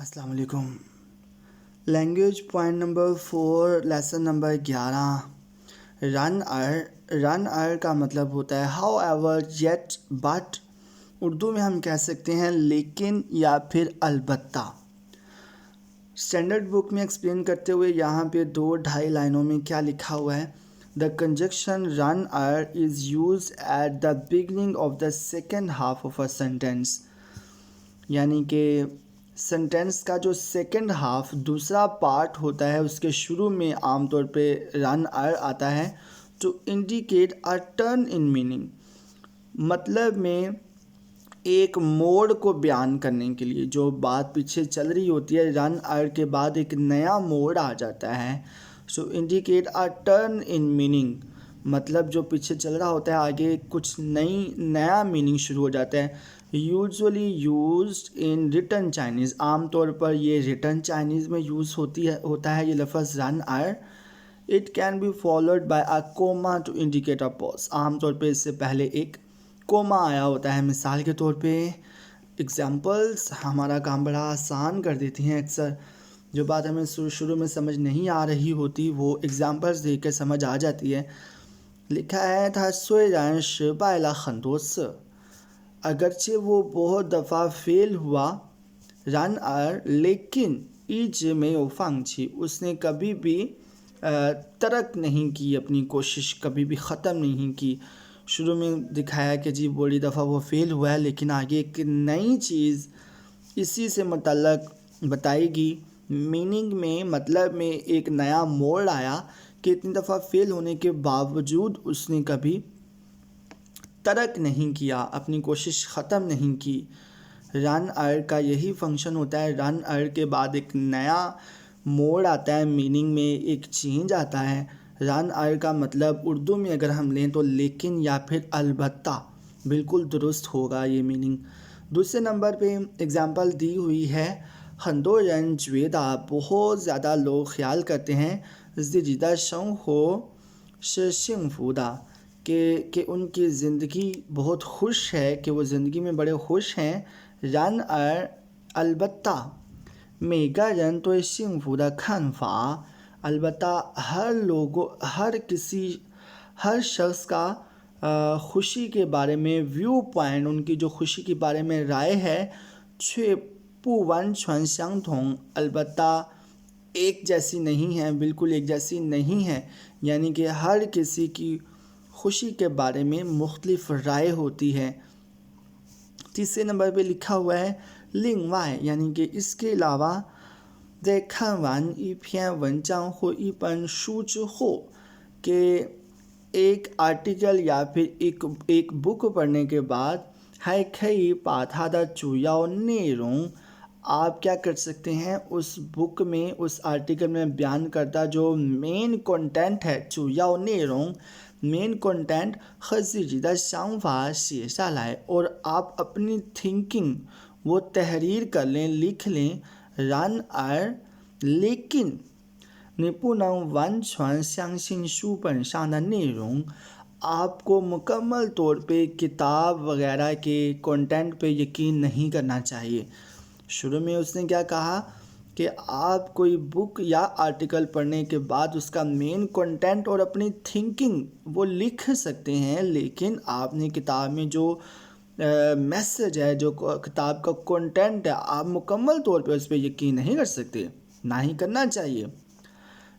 अस्सलाम वालेकुम। Language point number 4 lesson number 11। रन आर का मतलब होता है however, yet, but. Urdu में हम कह सकते हैं लेकिन या फिर अलबत्ता। स्टैंडर्ड बुक में एक्सप्लेन करते हुए यहाँ पे 2-2.5 लाइनों में क्या लिखा हुआ है। द कंजक्शन रन आर is use at the beginning of the second half of a sentence, यानी कि सेंटेंस का जो सेकंड हाफ दूसरा पार्ट होता है उसके शुरू में आमतौर पे रन आर आता है to indicate a turn in meaning, मतलब में एक मोड़ को बयान करने के लिए। जो बात पीछे चल रही होती है रन आर के बाद एक नया मोड़ आ जाता है। So indicate a turn in meaning, मतलब जो पीछे चल रहा होता है आगे कुछ नया मीनिंग शुरू हो जाता है। Usually used in written Chinese, आम तौर पर ये रिटन चाइनीज़ में यूज़ होता है ये लफ्ज़ रन आर। It can be followed by a comma to indicate a pause, आम तौर पे इससे पहले एक कोमा आया होता है। मिसाल के तौर पे एग्जांपल्स हमारा काम बड़ा आसान कर देती हैं। अक्सर जो बात हमें शुरू में समझ नहीं आ रही होती वो एग्जांपल्स देख कर समझ आ जाती है। लिखा है था सुइरान शिबाइला खंदोस, अगरचे वो बहुत दफ़ा फेल हुआ रन आर, लेकिन ईज में वो फांगची, उसने कभी भी तरक नहीं की, अपनी कोशिश कभी भी ख़त्म नहीं की। शुरू में दिखाया कि जी बड़ी दफ़ा वो फेल हुआ है लेकिन आगे एक नई चीज़ इसी से मुतल्लक बताएगी। मीनिंग में, मतलब में एक नया मोड़ आया कि इतनी दफ़ा फेल होने के बावजूद उसने कभी तरक नहीं किया, अपनी कोशिश ख़त्म नहीं की। रन आर का यही फंक्शन होता है। रन आर के बाद एक नया मोड़ आता है, मीनिंग में एक चेंज आता है। रन आर का मतलब उर्दू में अगर हम लें तो लेकिन या फिर अलबत्ता, बिल्कुल दुरुस्त होगा ये मीनिंग। दूसरे नंबर पे एग्जांपल दी हुई है हंदो रन ज्वेदा, बहुत ज़्यादा लोग ख्याल करते हैं ज़िजिदा शंग हो शिंगफूदा कि उनकी ज़िंदगी बहुत खुश है, कि वो ज़िंदगी में बड़े खुश हैं। रन आर अलबत्ता मेगा रन तो शिंगफूदा खानफा, अलबत्ता हर शख्स का खुशी के बारे में व्यू पॉइंट, उनकी जो खुशी के बारे में राय है छे पुवन छुन श्यांगथोंग, अलबत्ता एक जैसी नहीं है, बिल्कुल एक जैसी नहीं है, यानी कि हर किसी की खुशी के बारे में मुख्तलिफ राय होती है। तीसरे नंबर पे लिखा हुआ है लिंगवाई, यानी कि इसके अलावा ज़े खान वान ई पियान वनजांग हो ई पन शूज हो, के एक आर्टिकल या फिर एक बुक पढ़ने के बाद है खई पाथा दा चुयाओ नेरों, आप क्या कर सकते हैं उस बुक में, उस आर्टिकल में बयान करता जो मेन कंटेंट है चुयाओ नेरों, मेन कंटेंट खजीदा शांफा शेषा लाए, और आप अपनी थिंकिंग वो तहरीर कर लें, लिख लें। रन आर लेकिन निपुणं वन छुन श्यांगसिन शूपन शाना नेरों, आपको मुकम्मल तौर पे किताब वगैरह के कंटेंट पे यकीन नहीं करना चाहिए। शुरू में उसने क्या कहा कि आप कोई बुक या आर्टिकल पढ़ने के बाद उसका मेन कंटेंट और अपनी थिंकिंग वो लिख सकते हैं, लेकिन आपने किताब में जो मैसेज है, जो किताब का कंटेंट है, आप मुकम्मल तौर पे उस पर यकीन नहीं कर सकते, ना ही करना चाहिए।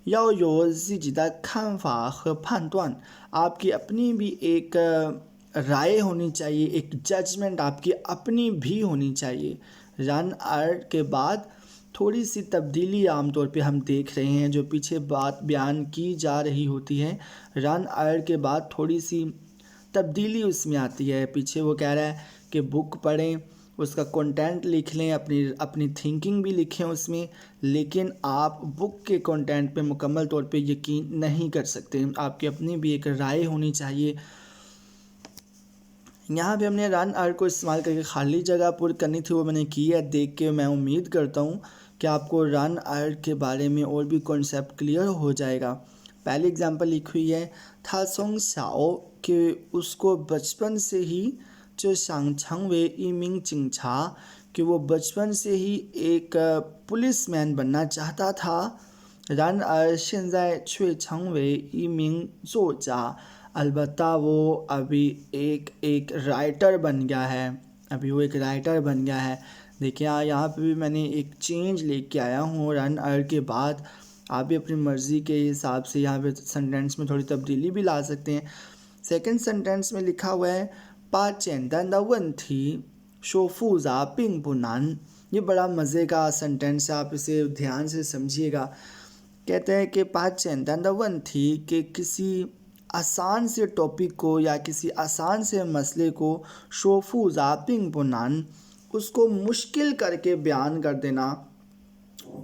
याओ यो ज़िजिदा खानफा ह पानतुआन, आपकी अपनी भी एक राय होनी चाहिए, एक जजमेंट आपकी अपनी भी होनी चाहिए। रन आर के बाद थोड़ी सी तब्दीली आमतौर पे हम देख रहे हैं, जो पीछे बात बयान की जा रही होती है रन आर के बाद थोड़ी सी तब्दीली उसमें आती है। पीछे वो कह रहा है कि बुक पढ़ें, उसका कंटेंट लिख लें, अपनी थिंकिंग भी लिखें उसमें, लेकिन आप बुक के कंटेंट पे मुकम्मल तौर पे यकीन नहीं कर सकते, आपकी अपनी भी एक राय होनी चाहिए। यहाँ पे हमने रन आर को इस्तेमाल करके खाली जगह पूरी करनी थी, वो मैंने की है। देख के मैं उम्मीद करता हूँ कि आपको रन आर के बारे में और भी कॉन्सेप्ट क्लियर हो जाएगा। पहली एग्जांपल लिखी हुई है था सोंग शाओ, कि उसको बचपन से ही जो सांग छंग वे ई मिंग चिंग छा, کہ وہ بچپن سے ہی ایک پولیس مین بننا چاہتا تھا. 然而现在却成为一名作家. البتہ وہ ابھی ایک رائٹر بن گیا ہے. دیکھیں یہاں پہ بھی میں نے ایک چینج لے کے آیا ہوں. رن ار کے بعد آپ بھی اپنی مرضی کے حساب سے یہاں پہ سینٹینس میں تھوڑی تبدیلی بھی لا سکتے ہیں. سیکنڈ سینٹینس میں لکھا ہوا ہے 把简单的问题说复杂并不难. یہ بڑا مزے کا سینٹینس ہے, آپ اسے دھیان سے سمجھیے گا. کہتے ہیں کہ 把简单的问题کہ کسی آسان سے ٹاپک کو یا کسی آسان سے مسئلے کو 说复杂并不难اس کو مشکل کر کے بیان کر دینا,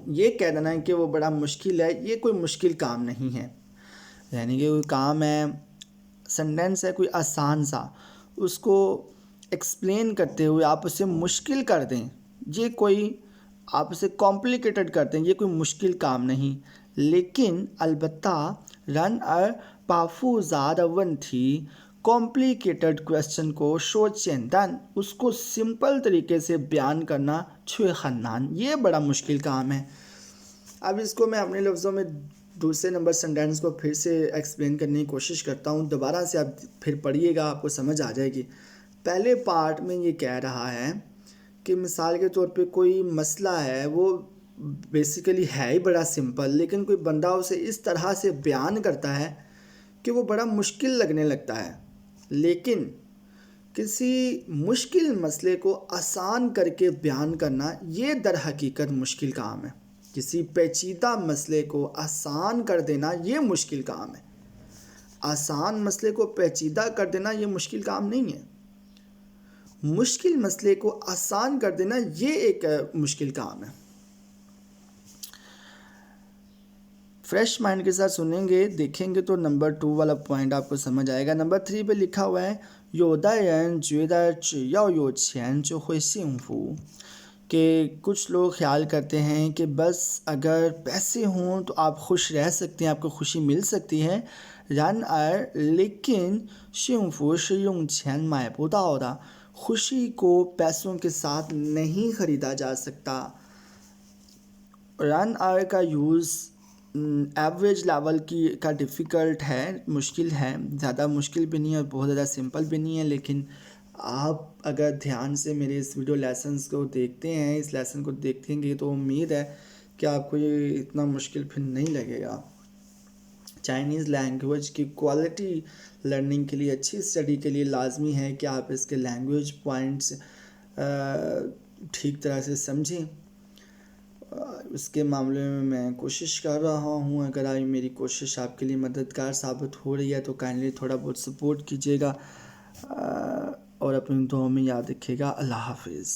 یہ کہہ دینا ہے کہ وہ بڑا مشکل ہے, یہ کوئی مشکل کام نہیں ہے. یعنی کہ کوئی کام ہے, سینٹینس ہے کوئی آسان سا, اس کو ایکسپلین کرتے ہوئے آپ اسے مشکل کر دیں, یہ کوئی آپ اسے کمپلیکیٹڈ کرتے ہیں, یہ کوئی مشکل کام نہیں. لیکن البتہ 然而把复杂的问题کمپلیکیٹڈ کویسچن کو 说简单اس کو سمپل طریقے سے بیان کرنا 却很难یہ بڑا مشکل کام ہے. اب اس کو میں اپنے لفظوں میں دوسرے نمبر سینٹینس کو پھر سے ایکسپلین کرنے کی کوشش کرتا ہوں. دوبارہ سے آپ پھر پڑھیے گا, آپ کو سمجھ آ جائے گی. پہلے پارٹ میں یہ کہہ رہا ہے کہ مثال کے طور پہ کوئی مسئلہ ہے, وہ بیسیکلی ہے ہی بڑا سمپل, لیکن کوئی بندہ اسے اس طرح سے بیان کرتا ہے کہ وہ بڑا مشکل لگنے لگتا ہے. لیکن کسی مشکل مسئلے کو آسان کر کے بیان کرنا یہ در حقیقت مشکل کام ہے. کسی پیچیدہ مسئلے کو آسان کر دینا یہ مشکل کام ہے. آسان مسئلے کو پیچیدہ کر دینا یہ مشکل کام نہیں ہے. مشکل مسئلے کو آسان کر دینا یہ ایک مشکل کام ہے. فریش مائنڈ کے ساتھ سنیں گے, دیکھیں گے تو نمبر 2 والا پوائنٹ آپ کو سمجھ آئے گا. نمبر 3 پہ لکھا ہوا ہے 有的人觉得只要有钱就会幸福. کہ کچھ لوگ خیال کرتے ہیں کہ بس اگر پیسے ہوں تو آپ خوش رہ سکتے ہیں, آپ کو خوشی مل سکتی ہے. 然而لیکن 幸福是用钱买不到的. خوشی کو پیسوں کے ساتھ نہیں خریدا جا سکتا. 然而کا یوز ایوریج لیول کا ڈیفیکلٹ ہے, مشکل ہے, زیادہ مشکل بھی نہیں ہے اور بہت زیادہ سمپل بھی نہیں ہے. لیکن آپ اگر دھیان سے میرے اس ویڈیو لیسنس کو دیکھتے ہیں, اس لیسن کو دیکھیں گے تو امید ہے کہ آپ کو یہ اتنا مشکل پھر نہیں لگے گا. چائنیز لینگویج کی کوالٹی لرننگ کے لیے, اچھی اسٹڈی کے لیے لازمی ہے کہ آپ اس کے لینگویج پوائنٹس ٹھیک طرح سے سمجھیں. اس کے معاملے میں میں کوشش کر رہا ہوں. اگر آئی میری کوشش آپ کے لیے مددگار ثابت ہو رہی ہے تو کائنڈلی تھوڑا بہت سپورٹ کیجیے گا, اور اپنی دعاؤں میں یاد رکھیے گا. اللہ حافظ.